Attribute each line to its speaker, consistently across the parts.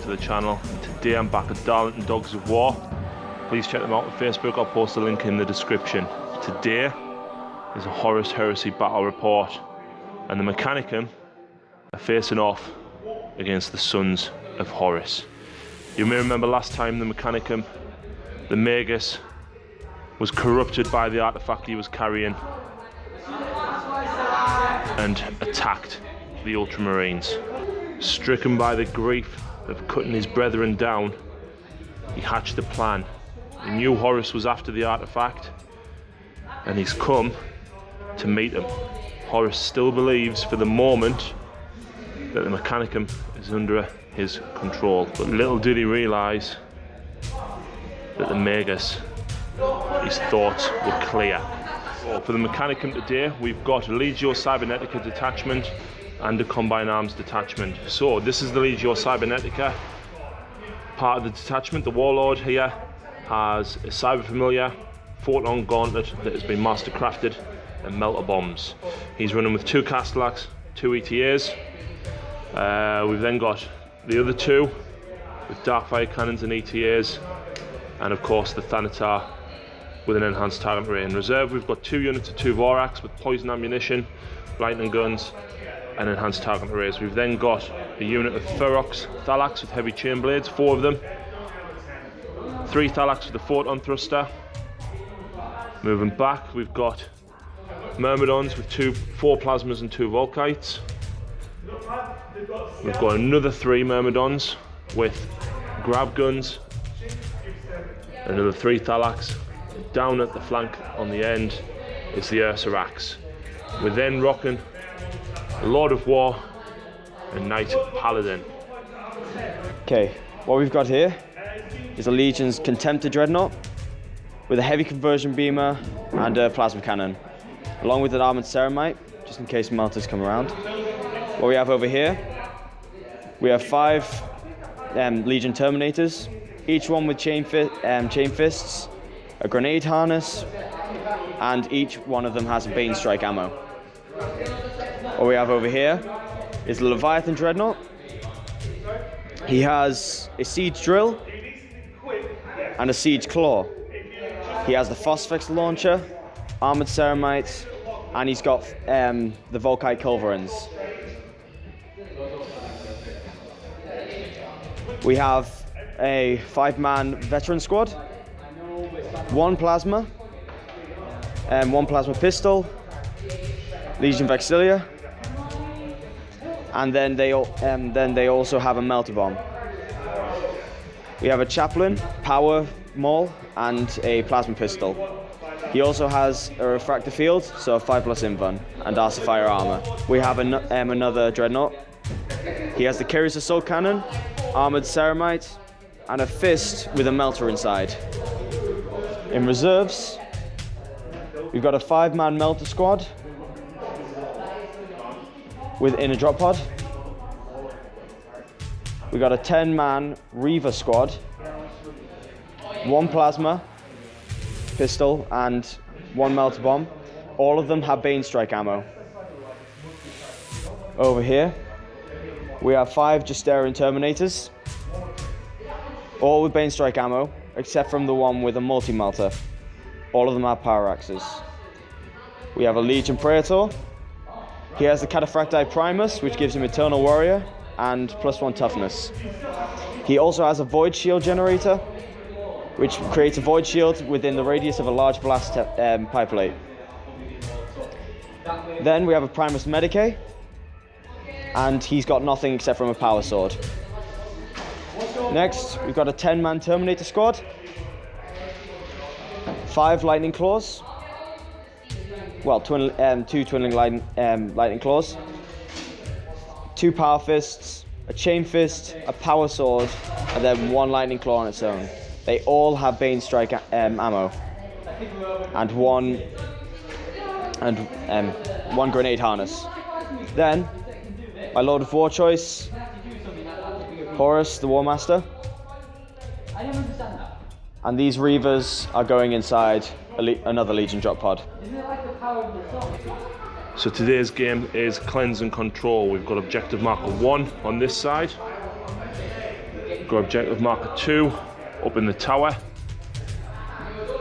Speaker 1: to the channel. Today I'm back at Darlington Dogs of War. Please check them out on Facebook, I'll post a link in the description. Today is a Horus Heresy battle report, and the Mechanicum are facing off against the Sons of Horus. You may remember last time the Mechanicum, the Magus, was corrupted by the artifact he was carrying and attacked the Ultramarines. Stricken by the grief of cutting his brethren down, he hatched a plan. He knew Horus was after the artifact, and he's come to meet him. Horus still believes for the moment that the Mechanicum is under his control, but little did he realise that the Magus, his thoughts were clear. For the Mechanicum today, we've got a Legio Cybernetica detachment and a Combine Arms detachment. So this is the Legio Cybernetica part of the detachment. The Warlord here has a Cyber Familiar, Photon Gauntlet that has been master crafted, and Melter Bombs. He's running with 2 Castellax, 2 ETAs. We've then got the other 2 with Darkfire Cannons and ETAs, and of course the Thanatar with an enhanced target array. In reserve we've got 2 units of 2 Vorax with poison ammunition, lightning guns and enhanced target arrays. We've then got a unit of Ferox Thalax with heavy chain blades, 4 of them, 3 Thalax with a Photon Thruster. Moving back, we've got Myrmidons with 4 Plasmas and 2 Volkites. We've got another 3 Myrmidons with grab guns, another 3 Thalax. Down at the flank on the end is the Ursarax. We're then rocking Lord of War and Knight Paladin.
Speaker 2: Okay, what we've got here is a Legion's Contemptor Dreadnought with a heavy conversion beamer and a plasma cannon, along with an armored Ceramite, just in case melters come around. What we have over here, we have 5 Legion Terminators, each one with chain fists, a grenade harness, and each one of them has Bane Strike ammo. What we have over here is the Leviathan Dreadnought. He has a Siege Drill and a Siege Claw. He has the Phosphex Launcher, Armored Ceramites, and he's got the Volkite Culverins. We have a 5-man Veteran Squad, 1 Plasma, 1 Plasma Pistol, Legion Vexilia, and then they also have a Melter Bomb. We have a Chaplain, Power Maul, and a Plasma Pistol. He also has a Refractor Field, so a 5+ Invuln, and Arcifier Armor. We have another Dreadnought. He has the Kyrios Assault Cannon, Armored Ceramite, and a Fist with a Melter inside. In reserves, we've got a 5-man Melter Squad within a drop pod. We got a 10-man Reaver Squad, 1 Plasma Pistol and 1 Melter Bomb. All of them have Bane Strike ammo. Over here, we have 5 Justerian Terminators, all with Bane Strike ammo, except from the one with a multi-melter. All of them have Power Axes. We have a Legion Praetor. He has the Cataphracti Primus, which gives him Eternal Warrior and +1 Toughness. He also has a Void Shield Generator, which creates a Void Shield within the radius of a large blast pipe plate. Then we have a Primus Medicae, and he's got nothing except from a Power Sword. Next, we've got a 10-man Terminator Squad, 5 Lightning Claws, well, 2 Twinling Lightning Claws, 2 Power Fists, a Chain Fist, a Power Sword, and then 1 Lightning Claw on its own. They all have Bane Strike ammo, and one Grenade Harness. Then, my Lord of War choice, Horus, the War Master. And these Reavers are going inside another Legion drop pod.
Speaker 1: So today's game is Cleanse and Control. We've got objective marker 1 on this side. Got objective marker 2 up in the tower,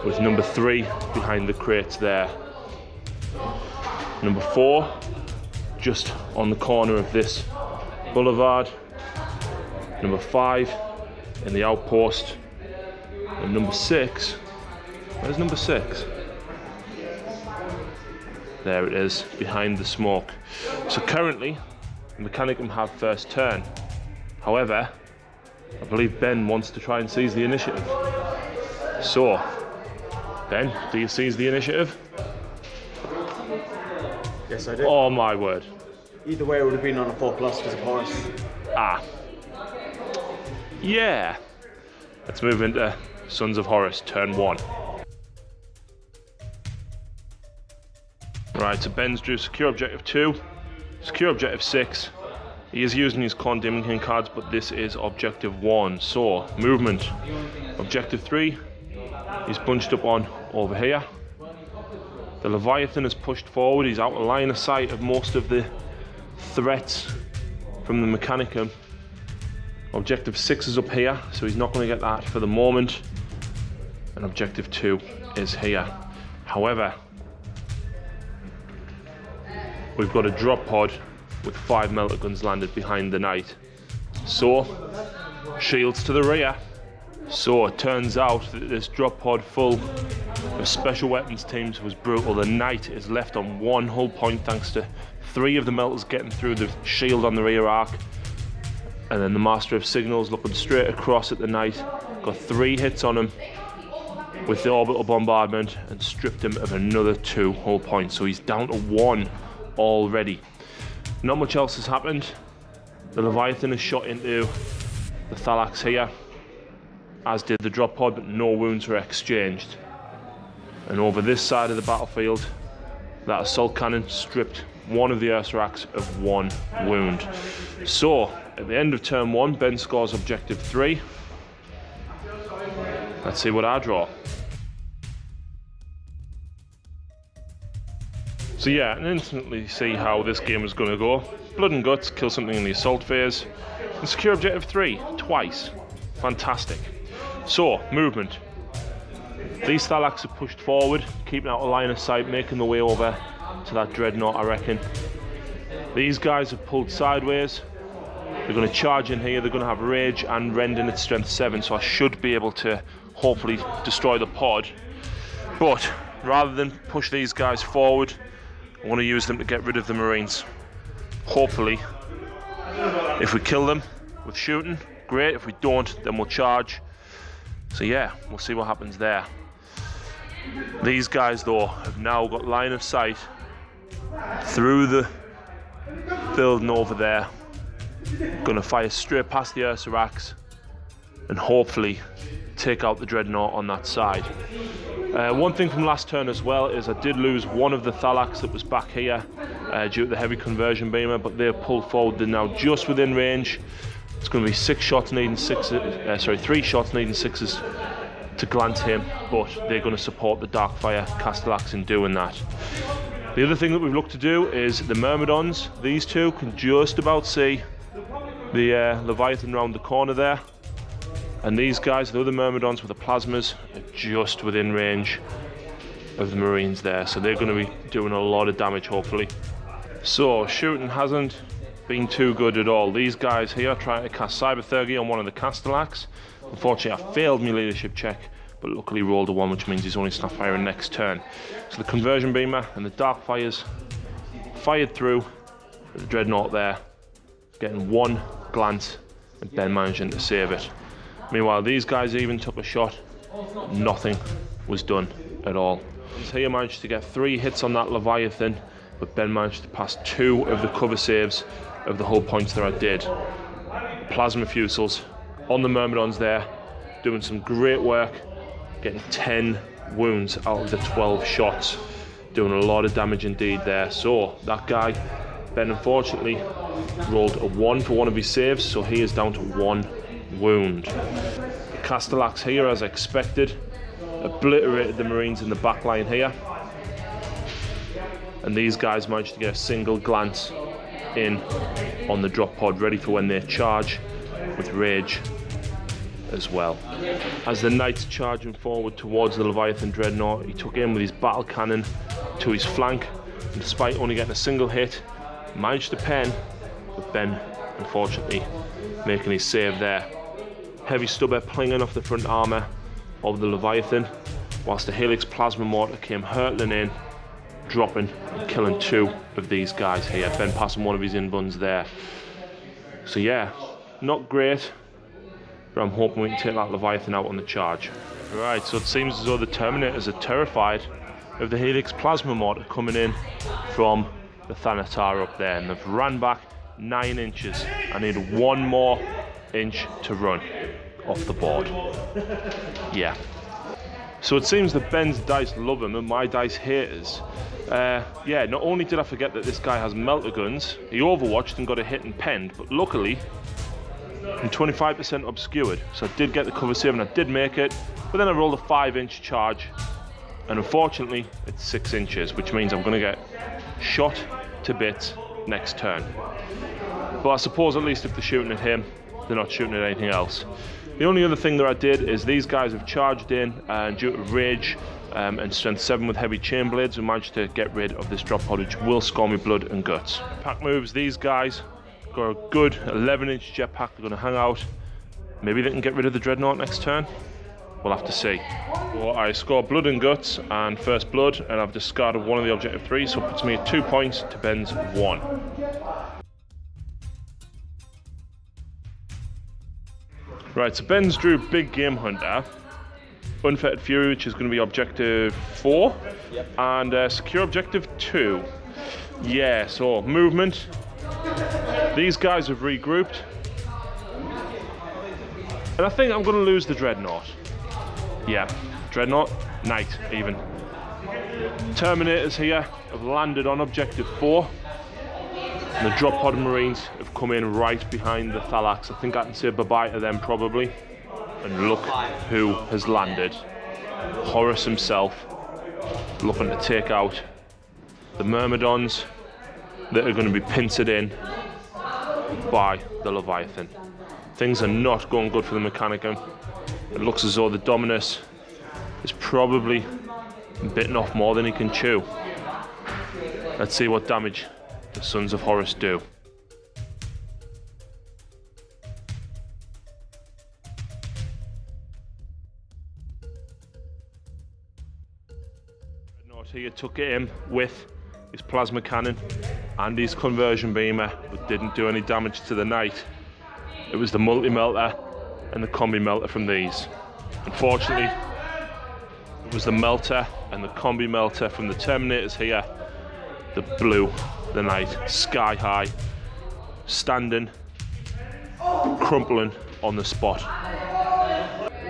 Speaker 1: with number 3 behind the crates there. Number 4 just on the corner of this boulevard. Number 5 in the outpost. And number 6, where's number 6? There it is, behind the smoke. So currently, the Mechanicum have first turn. However, I believe Ben wants to try and seize the initiative. So, Ben, do you seize the initiative?
Speaker 2: Yes, I do.
Speaker 1: Oh my word.
Speaker 2: Either way, it would have been on a 4+ because of Horus.
Speaker 1: Ah. Yeah. Let's move into Sons of Horus, turn 1. Right, so Ben's drew secure objective 2, secure objective 6. He is using his Khorne Demon King cards, but this is objective 1. So, movement. Objective 3, he's bunched up on over here. The Leviathan is pushed forward, he's out of line of sight of most of the threats from the Mechanicum. Objective 6 is up here, so he's not going to get that for the moment. And objective 2 is here. However, we've got a drop pod with 5 melter guns landed behind the knight. So, shields to the rear. So it turns out that this drop pod full of special weapons teams was brutal. The knight is left on 1 hull point thanks to 3 of the melters getting through the shield on the rear arc. And then the Master of Signals looking straight across at the knight. Got 3 hits on him with the orbital bombardment and stripped him of another 2 hull points. So he's down to 1 already. Not much else has happened. The Leviathan is shot into the Thalax here, as did the drop pod, but no wounds were exchanged. And over this side of the battlefield, that assault cannon stripped one of the Ursarax of 1 wound. So, at the end of turn 1, Ben scores objective 3. Let's see what I draw. So yeah, and instantly see how this game is going to go. Blood and Guts, kill something in the assault phase. And secure objective 3, twice. Fantastic. So, movement. These Thalax are pushed forward, keeping out of line of sight, making their way over to that Dreadnought, I reckon. These guys have pulled sideways. They're going to charge in here, they're going to have Rage and Rending at strength 7, so I should be able to hopefully destroy the pod. But, rather than push these guys forward, I want to use them to get rid of the Marines. Hopefully, if we kill them with shooting, great. If we don't, then we'll charge. So yeah, we'll see what happens there. These guys though have now got line of sight through the building over there. Gonna fire straight past the Ursarax and hopefully take out the Dreadnought on that side. One thing from last turn as well is I did lose one of the Thalax that was back here due to the heavy conversion beamer, but they're pulled forward. They're now just within range. It's going to be 3 shots needing 6s to glance him, but they're going to support the Darkfire Castellax in doing that. The other thing that we've looked to do is the Myrmidons. These two can just about see the Leviathan round the corner there. And these guys, the other Myrmidons with the plasmas, are just within range of the Marines there. So they're going to be doing a lot of damage, hopefully. So, shooting hasn't been too good at all. These guys here trying to cast Cyberthurgy on one of the Castellax. Unfortunately, I failed my leadership check, but luckily rolled a 1, which means he's only snap firing next turn. So the conversion beamer and the Darkfires fired through the Dreadnought there, getting 1 glance and Ben managing to save it. Meanwhile, these guys even took a shot. Nothing was done at all. Here managed to get 3 hits on that Leviathan, but Ben managed to pass 2 of the cover saves of the hull points that I did. Plasma fusils on the Myrmidons there, doing some great work, getting 10 wounds out of the 12 shots, doing a lot of damage indeed there. So that guy, Ben, unfortunately rolled a 1 for one of his saves, so he is down to 1 wound. Castellax here, as expected, obliterated the Marines in the back line here, and these guys managed to get a single glance in on the drop pod, ready for when they charge with Rage as well. As the knight's charging forward towards the Leviathan Dreadnought, he took aim with his battle cannon to his flank, and despite only getting a single hit, managed to pen, with Ben unfortunately making his save there. Heavy stubber plinging off the front armour of the Leviathan, whilst the Helix Plasma Mortar came hurtling in, dropping and killing 2 of these guys here. Ben passing one of his inbuns there. So yeah, not great, but I'm hoping we can take that Leviathan out on the charge. Right, so it seems as though the Terminators are terrified of the Helix Plasma Mortar coming in from the Thanatar up there, and they've ran back 9 inches. I need 1 more inch to run off the board. Yeah. So it seems that Ben's dice love him and my dice haters. Yeah, not only did I forget that this guy has melter guns, he overwatched and got a hit and penned, but luckily I'm 25% obscured, so I did get the cover save and I did make it, but then I rolled a 5-inch charge, and unfortunately it's 6 inches, which means I'm going to get shot to bits next turn. But I suppose at least if they're shooting at him, they're not shooting at anything else. The only other thing that I did is these guys have charged in, and due to rage and strength 7 with heavy chain blades, we managed to get rid of this drop pod, which will score me blood and guts. Pack moves, these guys got a good 11-inch jetpack. They're going to hang out. Maybe they can get rid of the Dreadnought next turn. We'll have to see. Well, I score blood and guts and first blood, and I've discarded one of the objective 3, so it puts me at 2 points to Ben's 1. Right, so Ben's drew Big Game Hunter, Unfettered Fury, which is going to be objective 4, yep, and secure objective 2. Yeah, so movement. These guys have regrouped, and I think I'm going to lose the Dreadnought. Yeah, Dreadnought, Knight even. Terminators here have landed on objective 4. And the drop pod Marines have come in right behind the Thalax. I think I can say bye-bye to them probably. And look who has landed. Horus himself, looking to take out the Myrmidons that are going to be pincered in by the Leviathan. Things are not going good for the Mechanicum. It looks as though the Dominus is probably bitten off more than he can chew. Let's see what damage the Sons of Horus do. Dreadnought here took aim with his plasma cannon and his conversion beamer, but didn't do any damage to the Knight. It was the multi-melter and the combi melter from these. Unfortunately, it was the melter and the combi melter from the Terminators here that blew the Knight sky high, standing, crumpling on the spot.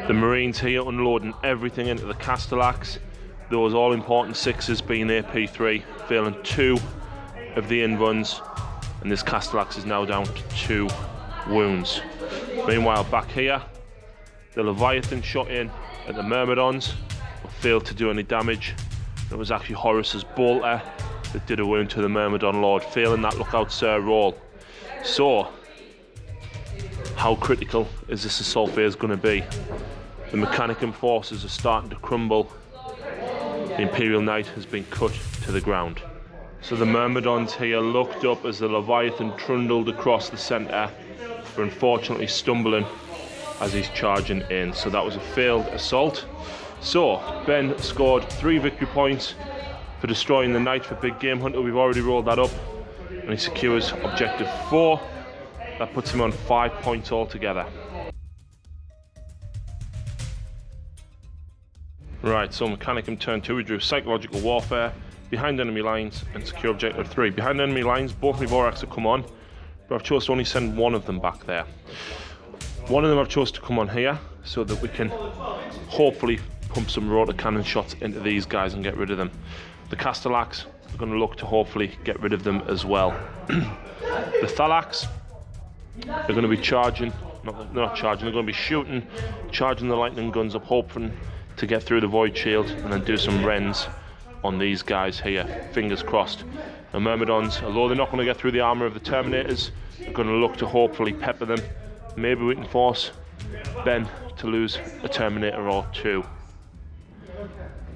Speaker 1: The Marines here unloading everything into the Castellax, those all important 6s being AP3, failing 2 of the invuns, and this Castellax is now down to 2 wounds. Meanwhile, back here, the Leviathan shot in at the Myrmidons, but failed to do any damage. It was actually Horus's bolter that did a wound to the Myrmidon Lord, failing that lookout sir roll. So, how critical is this assault phase going to be? The Mechanicum forces are starting to crumble. The Imperial Knight has been cut to the ground. So the Myrmidons here looked up as the Leviathan trundled across the centre, but unfortunately stumbling as he's charging in. So that was a failed assault. So Ben scored 3 victory points for destroying the Knight for Big Game Hunter. We've already rolled that up, and he secures objective 4. That puts him on 5 points altogether. Right, so Mechanicum turn 2, we drew Psychological Warfare, Behind Enemy Lines, and Secure Objective 3. Behind Enemy Lines, both my Vorax have come on, but I've chosen to only send one of them back there. One of them I've chosen to come on here, so that we can hopefully pump some rotor cannon shots into these guys and get rid of them. The Castellax are going to look to hopefully get rid of them as well. The Thalax are going to be charging, they're not charging, they're going to be shooting, charging the lightning guns up, hoping to get through the void shield and then do some rends on these guys here, fingers crossed. The Myrmidons, although they're not going to get through the armour of the Terminators, are going to look to hopefully pepper them. Maybe we can force Ben to lose a Terminator or two.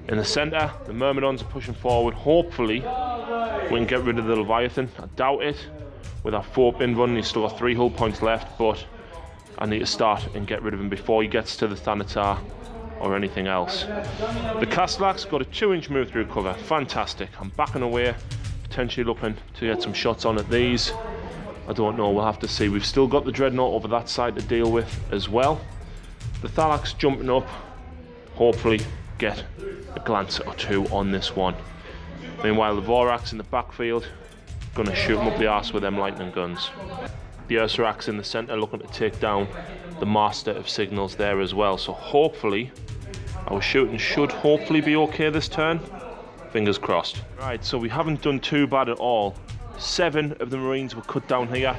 Speaker 1: In the centre, the Myrmidons are pushing forward. Hopefully, we can get rid of the Leviathan. I doubt it. With our 4-pin run, he's still got 3 hull points left, but I need to start and get rid of him before he gets to the Thanatar or anything else. The Castellax got a 2-inch move through cover. Fantastic. I'm backing away, potentially looking to get some shots on at these. I don't know, we'll have to see. We've still got the Dreadnought over that side to deal with as well. The Thalax jumping up, hopefully get a glance or two on this one. Meanwhile, the Vorax in the backfield, gonna shoot him up the arse with them lightning guns. The Ursarax in the centre looking to take down the Master of Signals there as well. So hopefully, our shooting should hopefully be okay this turn. Fingers crossed. Right, so we haven't done too bad at all. 7 of the Marines were cut down here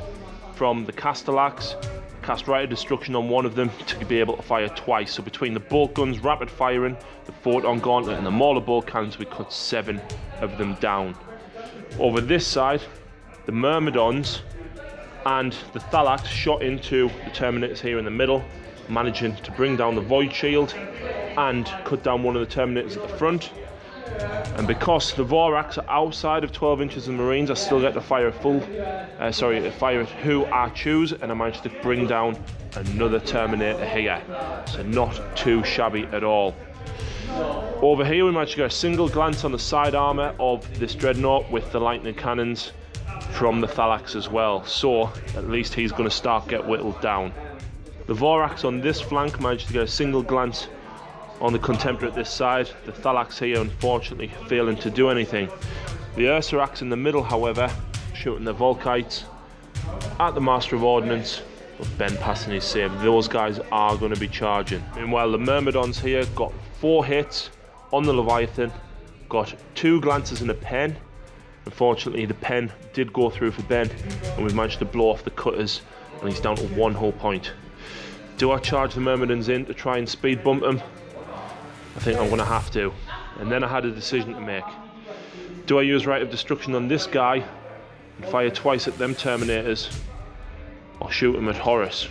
Speaker 1: from the Castellax. Cast Rite of Destruction on one of them to be able to fire twice. So between the bolt guns, rapid firing, the Photon Gauntlet and the Mauler bolt cannons, we cut 7 of them down. Over this side, the Myrmidons and the Thalax shot into the Terminators here in the middle, managing to bring down the Void Shield and cut down one of the Terminators at the front. And because the Vorax are outside of 12 inches of the Marines, I still get to fire fire at who I choose, and I managed to bring down another Terminator here. So not too shabby at all. Over here we managed to get a single glance on the side armour of this Dreadnought with the lightning cannons from the Thalax as well, so at least he's going to start get whittled down. The Vorax on this flank managed to get a single glance on the Contemptor at this side. The Thalax here unfortunately failing to do anything. The Ursarax in the middle, however, shooting the Volkites at the Master of Ordnance, but Ben passing his save. Those guys are going to be charging. Meanwhile, the Myrmidons here got 4 hits on the Leviathan, got 2 glances in a pen. Unfortunately, the pen did go through for Ben, and we've managed to blow off the cutters, and he's down to 1 hull point. Do I charge the Myrmidons in to try and speed bump him? I think I'm going to have to. And then I had a decision to make. Do I use Rite of Destruction on this guy and fire twice at them Terminators, or shoot him at Horus?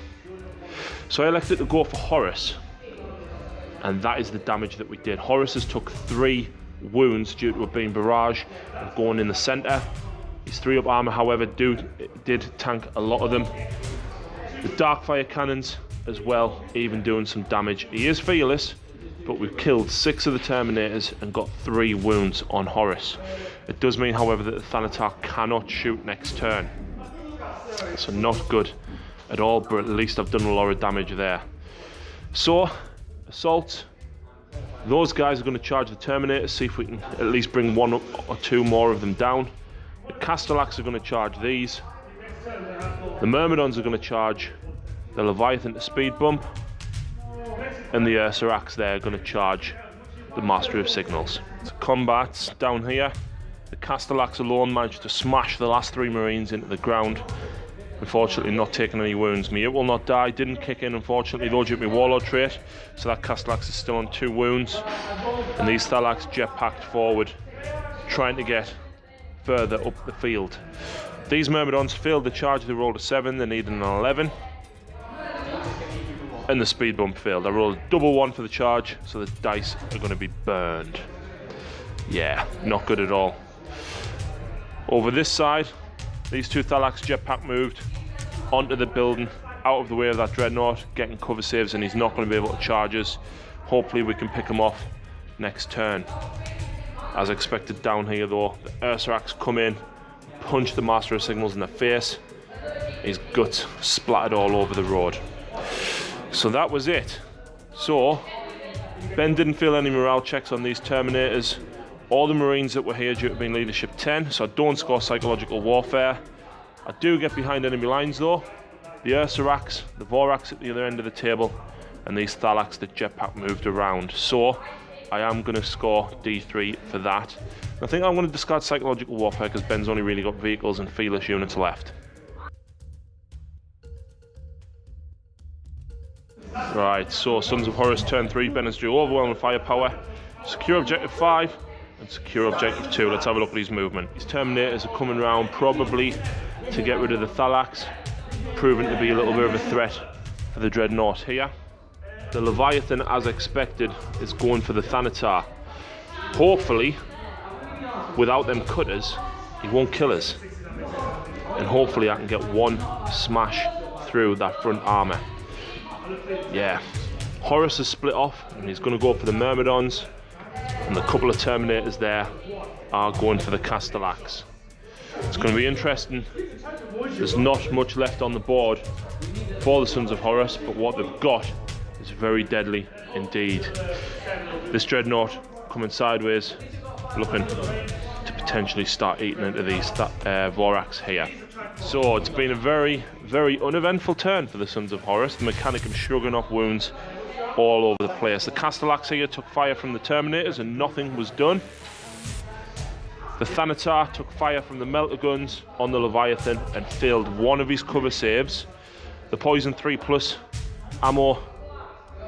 Speaker 1: So I elected to go for Horus, and that is the damage that we did. Horus has took 3 wounds due to it being barrage and going in the centre. His 3-up armour, however, did tank a lot of them. The Darkfire cannons as well, even doing some damage. He is fearless, but we've killed 6 of the Terminators and got 3 wounds on Horus. It does mean, however, that the Thanatar cannot shoot next turn. So not good at all, but at least I've done a lot of damage there. So, Assault. Those guys are going to charge the Terminators, see if we can at least bring 1 or 2 more of them down. The Castellax are going to charge these. The Myrmidons are going to charge the Leviathan to speed bump. And the Ursarax there are going to charge the Master of Signals. So combats down here. The Castellax alone managed to smash the last 3 Marines into the ground. Unfortunately not taking any wounds. Me, it will not die, didn't kick in unfortunately though due to my Warlord trait. So that Castellax is still on 2 wounds. And these Thalax jetpacked forward, trying to get further up the field. These Myrmidons failed the charge, they rolled a 7, they needed an 11. And the speed bump failed. I rolled a double 1 for the charge, so the dice are going to be burned. Yeah, not good at all. Over this side, these 2 Thalax jetpack moved onto the building, out of the way of that Dreadnought, getting cover saves, and he's not going to be able to charge us. Hopefully we can pick him off next turn. As expected down here though, the Ursarax come in, punch the Master of Signals in the face. His guts splattered all over the road. So that was it. So, Ben didn't feel any morale checks on these Terminators. All the Marines that were here due to being leadership 10, so I don't score psychological warfare. I do get behind enemy lines though. The Ursarax, the Vorax at the other end of the table, and these Thalax that jetpack moved around. So, I am going to score D3 for that. I think I'm going to discard psychological warfare because Ben's only really got vehicles and fearless units left. Right, so Sons of Horus turn 3, Ben has drew overwhelming firepower, secure objective 5 and secure objective 2. Let's have a look at his movement. His Terminators are coming around probably to get rid of the Thalax, proving to be a little bit of a threat for the Dreadnought here. The Leviathan, as expected, is going for the Thanatar. Hopefully, without them cutters, he won't kill us. And hopefully I can get one smash through that front armour. Yeah. Horus is split off and he's going to go for the Myrmidons. And the couple of Terminators there are going for the Castellax. It's going to be interesting. There's not much left on the board for the Sons of Horus, but what they've got is very deadly indeed. This Dreadnought coming sideways, looking to potentially start eating into these Vorax here. So it's been a very, very uneventful turn for the Sons of Horus. The Mechanicum shrugging off wounds all over the place. The Castellax here took fire from the Terminators and nothing was done. The Thanatar took fire from the melter guns on the Leviathan and failed one of his cover saves. The Poison 3+ ammo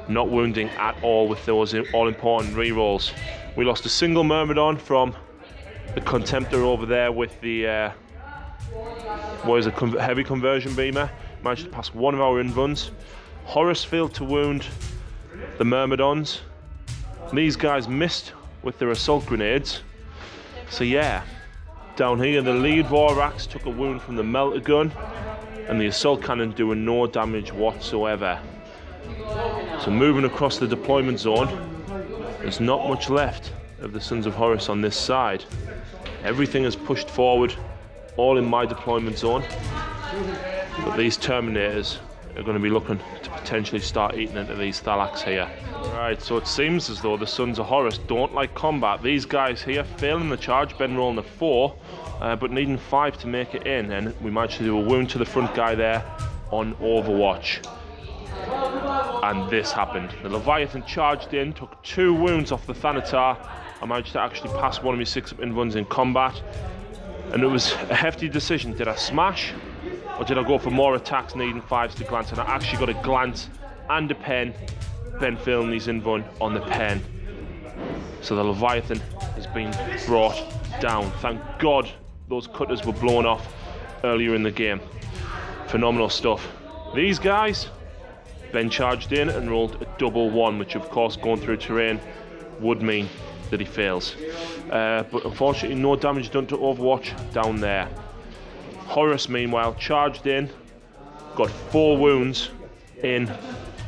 Speaker 1: not wounding at all with those all-important rerolls. We lost a single Myrmidon from the Contemptor over there with the heavy conversion beamer. Managed to pass one of our invuns. Horus failed to wound the Myrmidons. These guys missed with their assault grenades. So yeah, down here the lead Vorax took a wound from the melter gun and the assault cannon doing no damage whatsoever. So moving across the deployment zone, there's not much left of the Sons of Horus on this side. Everything is pushed forward, all in my deployment zone. But these Terminators are going to be looking to potentially start eating into these Thalax here. Right, so it seems as though the Sons of Horus don't like combat. These guys here failing the charge, Ben rolling a 4, but needing 5 to make it in, and we managed to do a wound to the front guy there on Overwatch. And this happened. The Leviathan charged in, took 2 wounds off the Thanatar. I managed to actually pass one of my 6-up invuns in combat, and it was a hefty decision. Did I smash, or did I go for more attacks needing 5s to glance? And I actually got a glance and a pen. Ben failing his invun on the pen. So the Leviathan has been brought down. Thank God those cutters were blown off earlier in the game. Phenomenal stuff. These guys, Ben charged in and rolled a double 1, which of course going through terrain would mean that he fails. But unfortunately no damage done to Overwatch down there. Horus meanwhile charged in, got 4 wounds in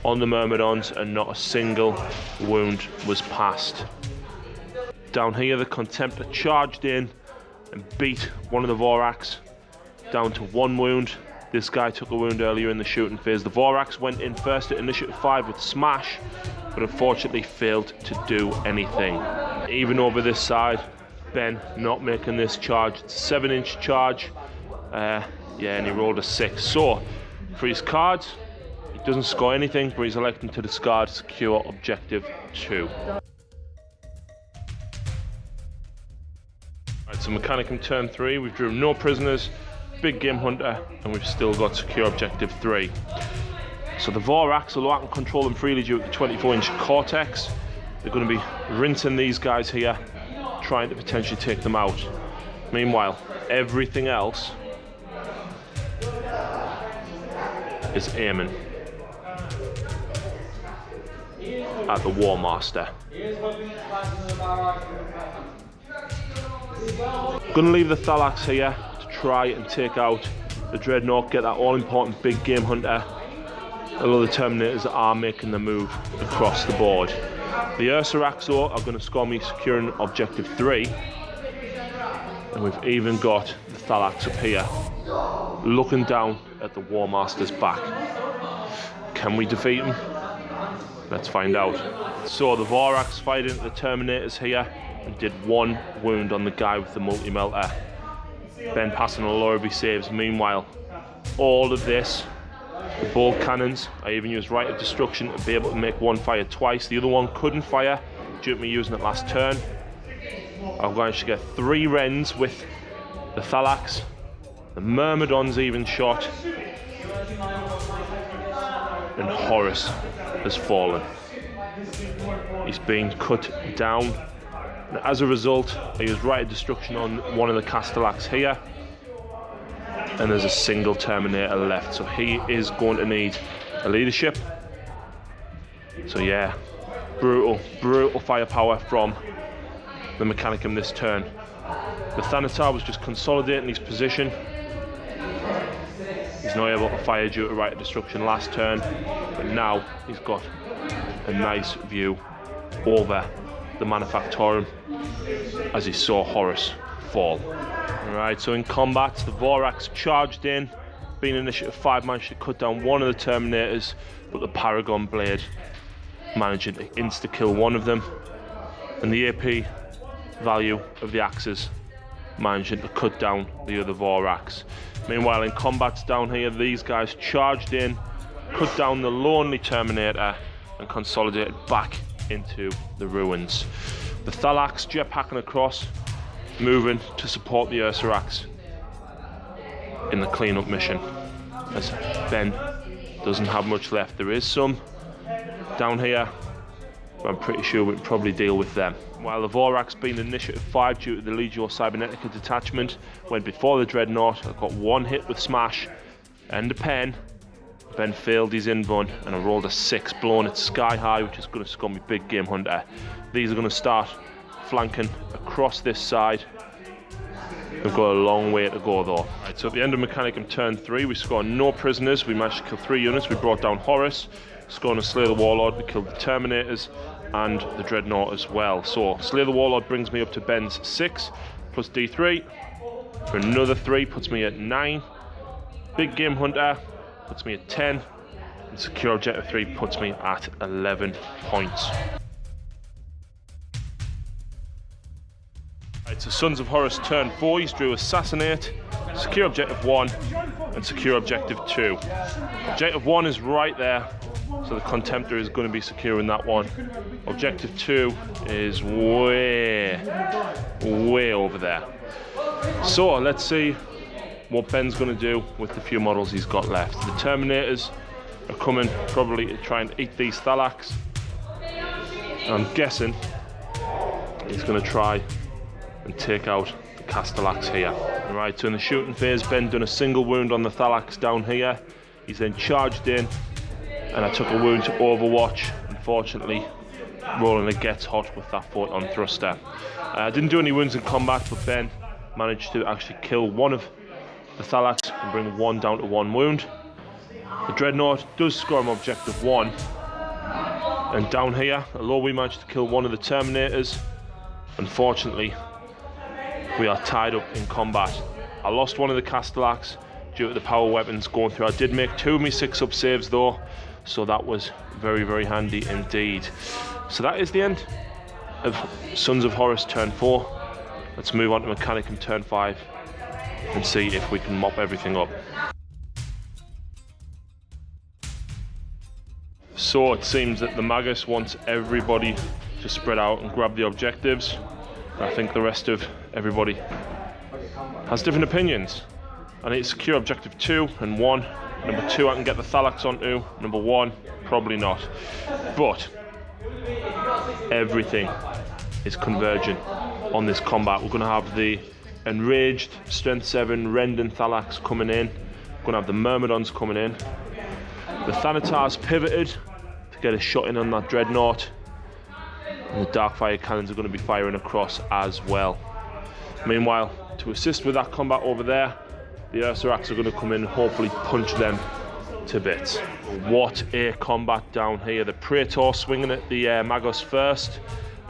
Speaker 1: on the Myrmidons and not a single wound was passed. Down here the Contemptor charged in and beat one of the Vorax down to 1 wound. This guy took a wound earlier in the shooting phase. The Vorax went in first at Initiative 5 with Smash, but unfortunately failed to do anything. Even over this side, Ben not making this charge. It's a 7-inch charge. Yeah, and he rolled a 6. So, for his cards, he doesn't score anything, but he's electing to discard secure objective 2. Right, so Mechanicum turn 3, we've drew no prisoners, big game hunter, and we've still got secure objective 3. So the Vorax, although I can control them freely due to the 24-inch Cortex, they're going to be rinsing these guys here, trying to potentially take them out. Meanwhile, everything else is aiming at the War Master. Gonna leave the Thalax here to try and take out the Dreadnought, get that all-important big game hunter. Although the Terminators are making the move across the board. The Ursaraxor are going to score me securing objective 3. And we've even got the Thalax up here, looking down at the War Master's back. Can we defeat him? Let's find out. So the Vorax fired into the Terminators here and did 1 wound on the guy with the multi-melter. Ben passing a lot of his saves. Meanwhile, all of this, the bolt cannons, I even used Rite of Destruction to be able to make one fire twice. The other one couldn't fire due to me using it last turn. I've managed to get 3 Rens with the Thalax. The Myrmidons even shot. And Horus has fallen. He's been cut down. And as a result, I used Rite of Destruction on one of the Castellax here. And there's a single Terminator left. So he is going to need a leadership. So yeah, brutal firepower from the Mechanicum this turn. The Thanatar was just consolidating his position. He's not able to fire due to Rite of Destruction last turn, but now he's got a nice view over the Manufactorum as he saw Horus fall. Alright, so in combat, the Vorax charged in, being initiative 5, managed to cut down one of the Terminators, but the Paragon Blade managing to insta-kill one of them, and the AP value of the axes managing to cut down the other Vorax. Meanwhile, in combats down here, these guys charged in, cut down the lonely Terminator, and consolidated back into the ruins. The Thalax jetpacking across, moving to support the Ursarax in the cleanup mission, as Ben doesn't have much left. There is some down here, but I'm pretty sure we'll probably deal with them. While the Vorax, being initiative 5 due to the Legio Cybernetica detachment, went before the Dreadnought. I got one hit with Smash and a pen. Ben failed his invuln, and I rolled a 6, blowing it sky high, which is going to score me Big Game Hunter. These are going to start flanking across this side. We've got a long way to go though. Right, so at the end of Mechanicum turn 3, we scored no prisoners. We managed to kill 3 units. We brought down Horus, scoring a Slay the Warlord. We killed the Terminators and the Dreadnought as well. So Slay the Warlord brings me up to Ben's 6 plus D3 for another 3, puts me at 9. Big Game Hunter puts me at 10, and Secure Objective 3 puts me at 11 points. Right, so Sons of Horus turn 4, he's drew Assassinate, Secure Objective 1, and Secure Objective 2. Objective 1 is right there, so the Contemptor is going to be securing that one. Objective 2 is way over there. So let's see what Ben's going to do with the few models he's got left. The Terminators are coming probably to try and eat these Thalax. I'm guessing he's going to try and take out the Castellax here. Alright, so in the shooting phase, Ben done a single wound on the Thalax down here. He's then charged in, and I took a wound to Overwatch, unfortunately rolling a Gets Hot with that photon thruster. I didn't do any wounds in combat, but Ben managed to actually kill one of the Thalax and bring one down to 1 wound. The Dreadnought does score him Objective 1, and down here, although we managed to kill one of the Terminators, unfortunately we are tied up in combat. I lost one of the Castellax due to the power weapons going through. I did make 2 of my 6-up saves though, so that was very handy indeed. So that is the end of Sons of Horus turn 4. Let's move on to Mechanicum turn 5 and see if we can mop everything up. So it seems that the Magus wants everybody to spread out and grab the objectives. I think the rest of everybody has different opinions. I need to secure Objective 2 and 1. Number 2 I can get the Thalax onto. Number 1, probably not. But everything is converging on this combat. We're going to have the Enraged Strength 7 Rendon Thalax coming in. We're going to have the Myrmidons coming in. The Thanatar's pivoted to get a shot in on that Dreadnought. And the Darkfire cannons are going to be firing across as well. Meanwhile, to assist with that combat over there, the Ursarax are going to come in and hopefully punch them to bits. What a combat down here. The Praetor swinging at the Magos first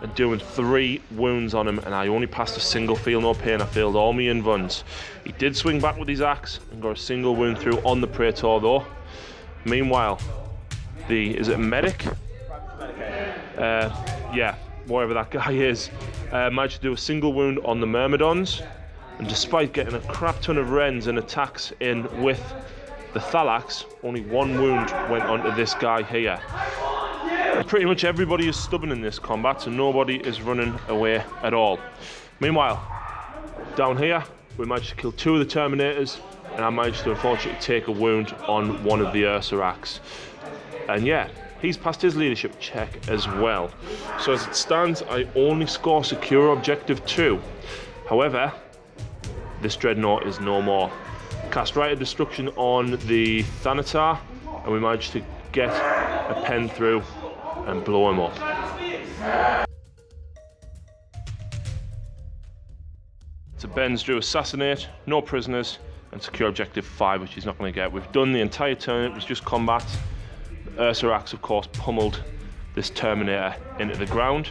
Speaker 1: and doing 3 wounds on him, and I only passed a single feel no pain. I failed all my invulns. He did swing back with his axe and got a single wound through on the Praetor though. Meanwhile, is it Medic? Yeah, whatever that guy is, managed to do a single wound on the Myrmidons, and despite getting a crap ton of Rens and attacks in with the Thalax, only 1 wound went onto this guy here. And pretty much everybody is stubborn in this combat, so nobody is running away at all. Meanwhile, down here, we managed to kill 2 of the Terminators, and I managed to unfortunately take a wound on one of the Ursarax. And yeah, he's passed his leadership check as well. So as it stands, I only score Secure Objective 2. However, this Dreadnought is no more. Cast Rite of Destruction on the Thanatar, and we managed to get a pen through and blow him up. So Ben's drew assassinate, no prisoners, and secure objective 5, which he's not going to get. We've done the entire turn, it was just combat. The Ursarax, of course, pummeled this Terminator into the ground.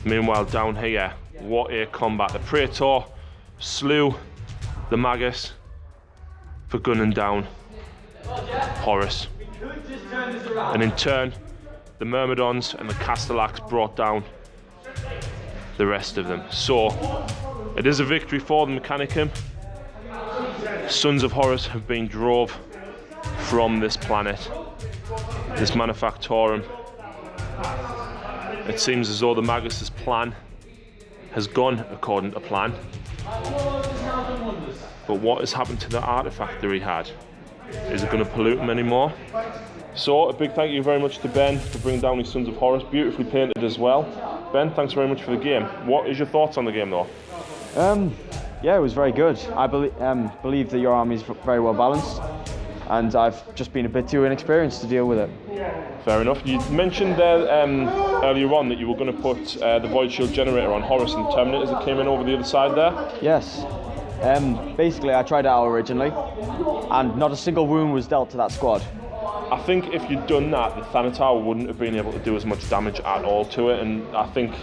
Speaker 1: Meanwhile, down here, what a combat. The Praetor slew the Magus for gunning down Horus. And in turn, the Myrmidons and the Castellax brought down the rest of them. So, it is a victory for the Mechanicum. Sons of Horus have been drove from this planet, this Manufactorum. It seems as though the Magus' plan has gone according to plan. But what has happened to the artifact that he had? Is it going to pollute him anymore? So, a big thank you very much to Ben for bringing down his Sons of Horus, beautifully painted as well. Ben, thanks very much for the game. What is your thoughts on the game though?
Speaker 2: Yeah, it was very good. I believe that your army is very well balanced, and I've just been a bit too inexperienced to deal with it.
Speaker 1: Fair enough. You mentioned there earlier on that you were going to put the Void Shield generator on Horus and Terminators that came in over the other side there.
Speaker 2: Yes. Basically, I tried it out originally, and not a single wound was dealt to that squad.
Speaker 1: I think if you'd done that, the Thanatar wouldn't have been able to do as much damage at all to it, and I think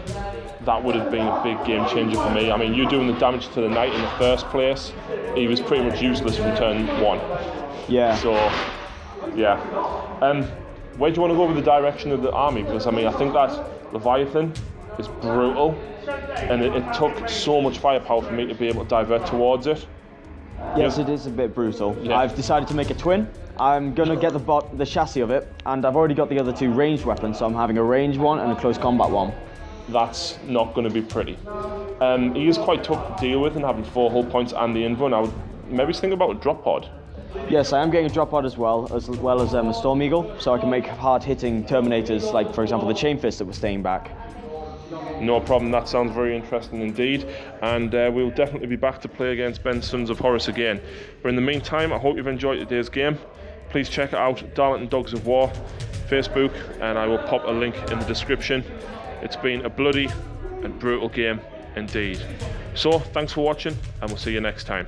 Speaker 1: that would have been a big game changer for me. I mean, you doing the damage to the Knight in the first place, he was pretty much useless from turn 1.
Speaker 2: Yeah.
Speaker 1: So, yeah. Where do you want to go with the direction of the army? Because, I mean, I think that Leviathan is brutal, and it took so much firepower for me to be able to divert towards it.
Speaker 2: Yes, it is a bit brutal.
Speaker 1: Yeah.
Speaker 2: I've decided to make a twin. I'm going to get the chassis of it, and I've already got the other 2 ranged weapons, so I'm having a ranged one and a close combat one.
Speaker 1: That's not going to be pretty. He is quite tough to deal with, and having 4 hull points and the invo. I would maybe think about a drop pod.
Speaker 2: Yes, I am getting a drop pod as well as a Storm Eagle, so I can make hard-hitting Terminators, like for example the Chain Fist that was staying back.
Speaker 1: No problem, that sounds very interesting indeed, and we'll definitely be back to play against Ben's Sons of Horus again. But in the meantime, I hope you've enjoyed today's game. Please check it out, Darlington Dogs of War, Facebook, and I will pop a link in the description. It's been a bloody and brutal game indeed. So, thanks for watching, and we'll see you next time.